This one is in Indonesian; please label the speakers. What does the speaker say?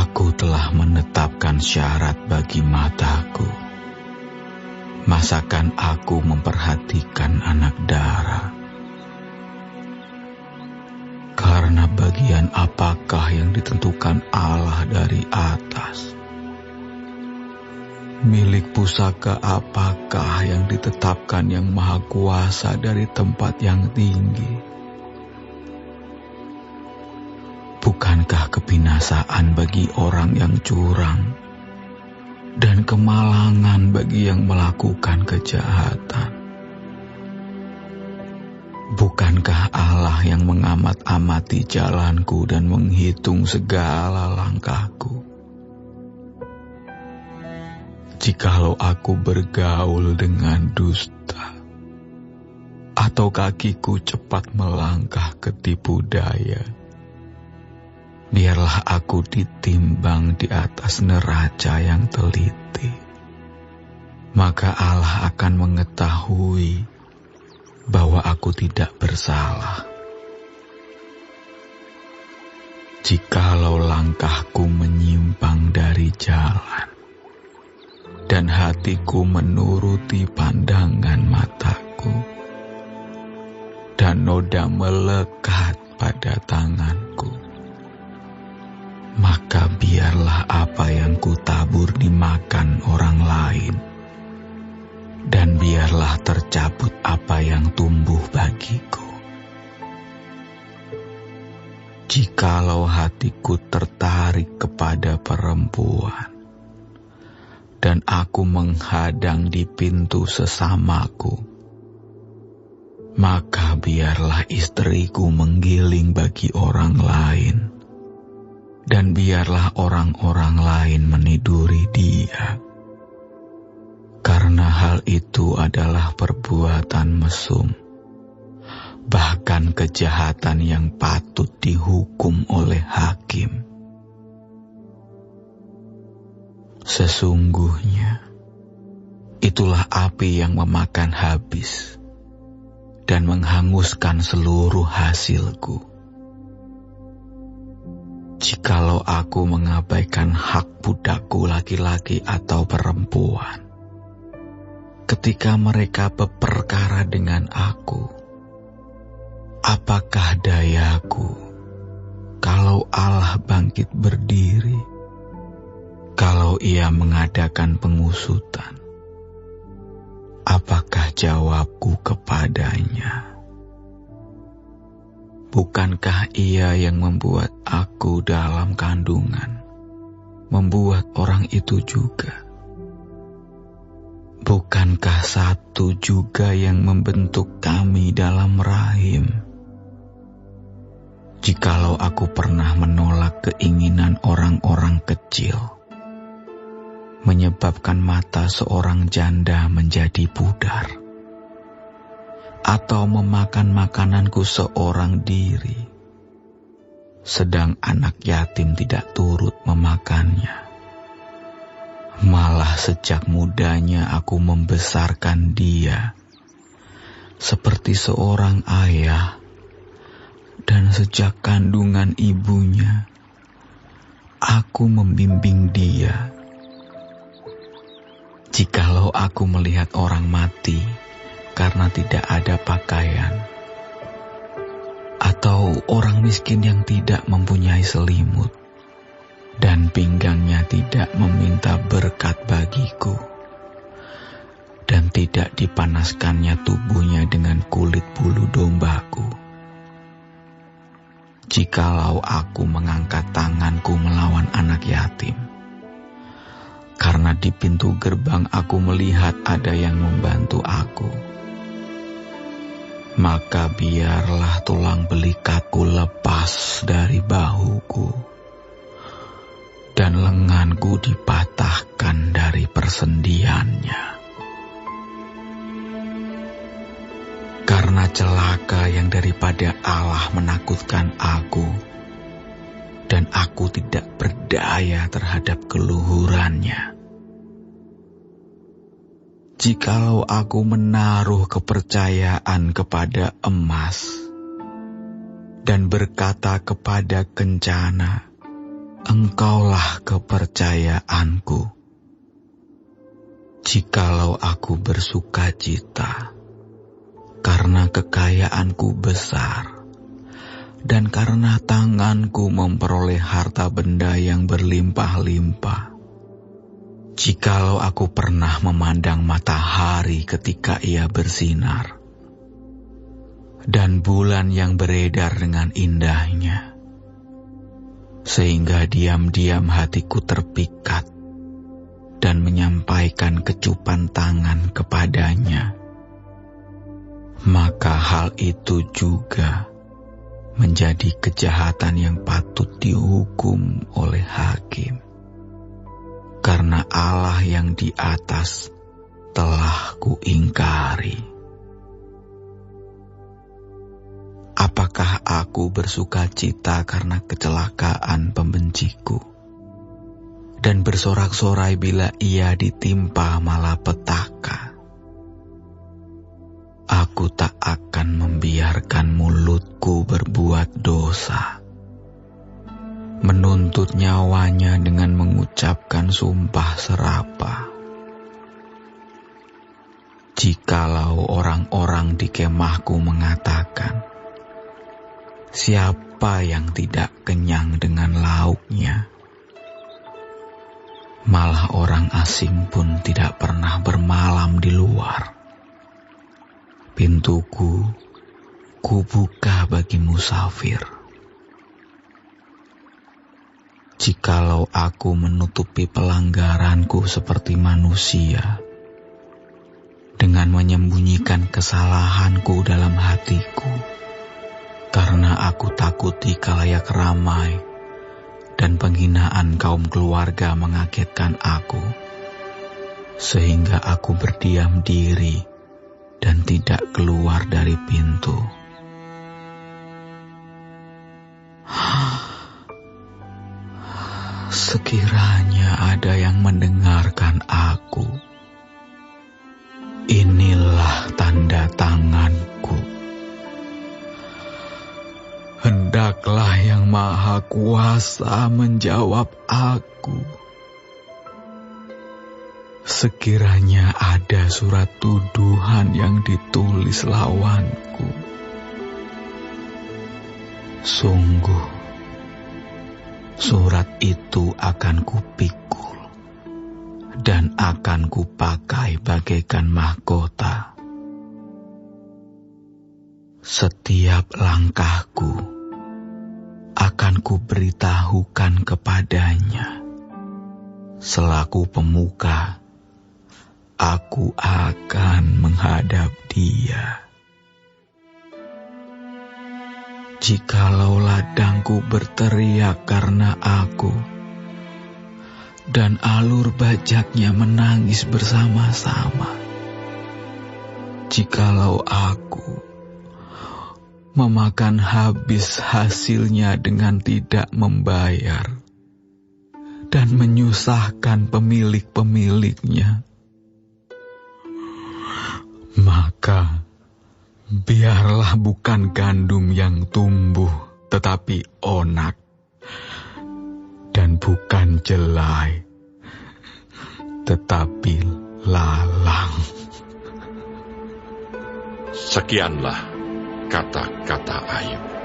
Speaker 1: Aku telah menetapkan syarat bagi mataku. Masakan aku memperhatikan anak dara? Karena bagian apakah yang ditentukan Allah dari atas? Milik pusaka apakah yang ditetapkan yang maha kuasa dari tempat yang tinggi? Bukankah kebinasaan bagi orang yang curang dan kemalangan bagi yang melakukan kejahatan? Bukankah Allah yang mengamat-amati jalanku dan menghitung segala langkahku? Jikalau aku bergaul dengan dusta, atau kakiku cepat melangkah ke tipu daya, biarlah aku ditimbang di atas neraca yang teliti. Maka Allah akan mengetahui bahwa aku tidak bersalah. Jikalau langkahku menyimpang dari jalan, dan hatiku menuruti pandangan mataku, dan noda melekat pada tanganku, maka biarlah apa yang kutabur dimakan orang lain, dan biarlah tercabut apa yang tumbuh bagiku. Jikalau hatiku tertarik kepada perempuan, dan aku menghadang di pintu sesamaku, maka biarlah istriku menggiling bagi orang lain, dan biarlah orang-orang lain meniduri dia. Karena hal itu adalah perbuatan mesum, bahkan kejahatan yang patut dihukum oleh hakim. Sesungguhnya, itulah api yang memakan habis dan menghanguskan seluruh hasilku. Jikalau aku mengabaikan hak budakku laki-laki atau perempuan, ketika mereka berperkara dengan aku, apakah dayaku kalau Allah bangkit berdiri? Kalau ia mengadakan pengusutan, apakah jawabku kepadanya? Bukankah ia yang membuat aku dalam kandungan, membuat orang itu juga? Bukankah satu juga yang membentuk kami dalam rahim? Jikalau aku pernah menolak keinginan orang-orang kecil, menyebabkan mata seorang janda menjadi pudar, atau memakan makananku seorang diri, sedang anak yatim tidak turut memakannya, malah sejak mudanya aku membesarkan dia seperti seorang ayah, dan sejak kandungan ibunya aku membimbing dia. Jikalau aku melihat orang mati karena tidak ada pakaian, atau orang miskin yang tidak mempunyai selimut, dan pinggangnya tidak meminta berkat bagiku, dan tidak dipanaskannya tubuhnya dengan kulit bulu dombaku, jikalau aku mengangkat tanganku melawan anak yatim, karena di pintu gerbang aku melihat ada yang membantu aku, maka biarlah tulang belikatku lepas dari bahuku, dan lenganku dipatahkan dari persendiannya. Karena celaka yang daripada Allah menakutkan aku, dan aku tidak berdaya terhadap keluhurannya. Jikalau aku menaruh kepercayaan kepada emas, dan berkata kepada kencana, Engkaulah kepercayaanku. Jikalau aku bersuka cita, karena kekayaanku besar, dan karena tanganku memperoleh harta benda yang berlimpah-limpah. Jikalau aku pernah memandang matahari ketika ia bersinar, dan bulan yang beredar dengan indahnya, sehingga diam-diam hatiku terpikat dan menyampaikan kecupan tangan kepadanya, maka hal itu juga menjadi kejahatan yang patut dihukum oleh hakim, karena Allah yang di atas telah kuingkari. Apakah aku bersuka cita karena kecelakaan pembenciku, dan bersorak-sorai bila ia ditimpa malapetaka? Aku tak akan membiarkan mulutku berbuat dosa, menuntut nyawanya dengan mengucapkan sumpah serapah. Jikalau orang-orang di kemahku mengatakan, siapa yang tidak kenyang dengan lauknya? Malah orang asing pun tidak pernah bermalam di luar. Pintuku kubuka bagi musafir. Jikalau aku menutupi pelanggaranku seperti manusia, dengan menyembunyikan kesalahanku dalam hatiku, karena aku takuti khalayak ramai dan penghinaan kaum keluarga mengagetkan aku, sehingga aku berdiam diri dan tidak keluar dari pintu. Sekiranya ada yang mendengarkan aku, inilah tanda tanganku. Hendaklah Yang Maha Kuasa menjawab aku. Sekiranya ada surat tuduhan yang ditulis lawanku, sungguh surat itu akan kupikul dan akan kupakai bagaikan mahkota. Setiap langkahku akan kuberitahukan kepadanya. Selaku pemuka, aku akan menghadap dia. Jikalau ladangku berteriak karena aku, dan alur bajaknya menangis bersama-sama, jikalau aku memakan habis hasilnya dengan tidak membayar, dan menyusahkan pemilik-pemiliknya, maka biarlah bukan gandum yang tumbuh, tetapi onak, dan bukan jelai, tetapi lalang.
Speaker 2: Sekianlah kata-kata Ayub.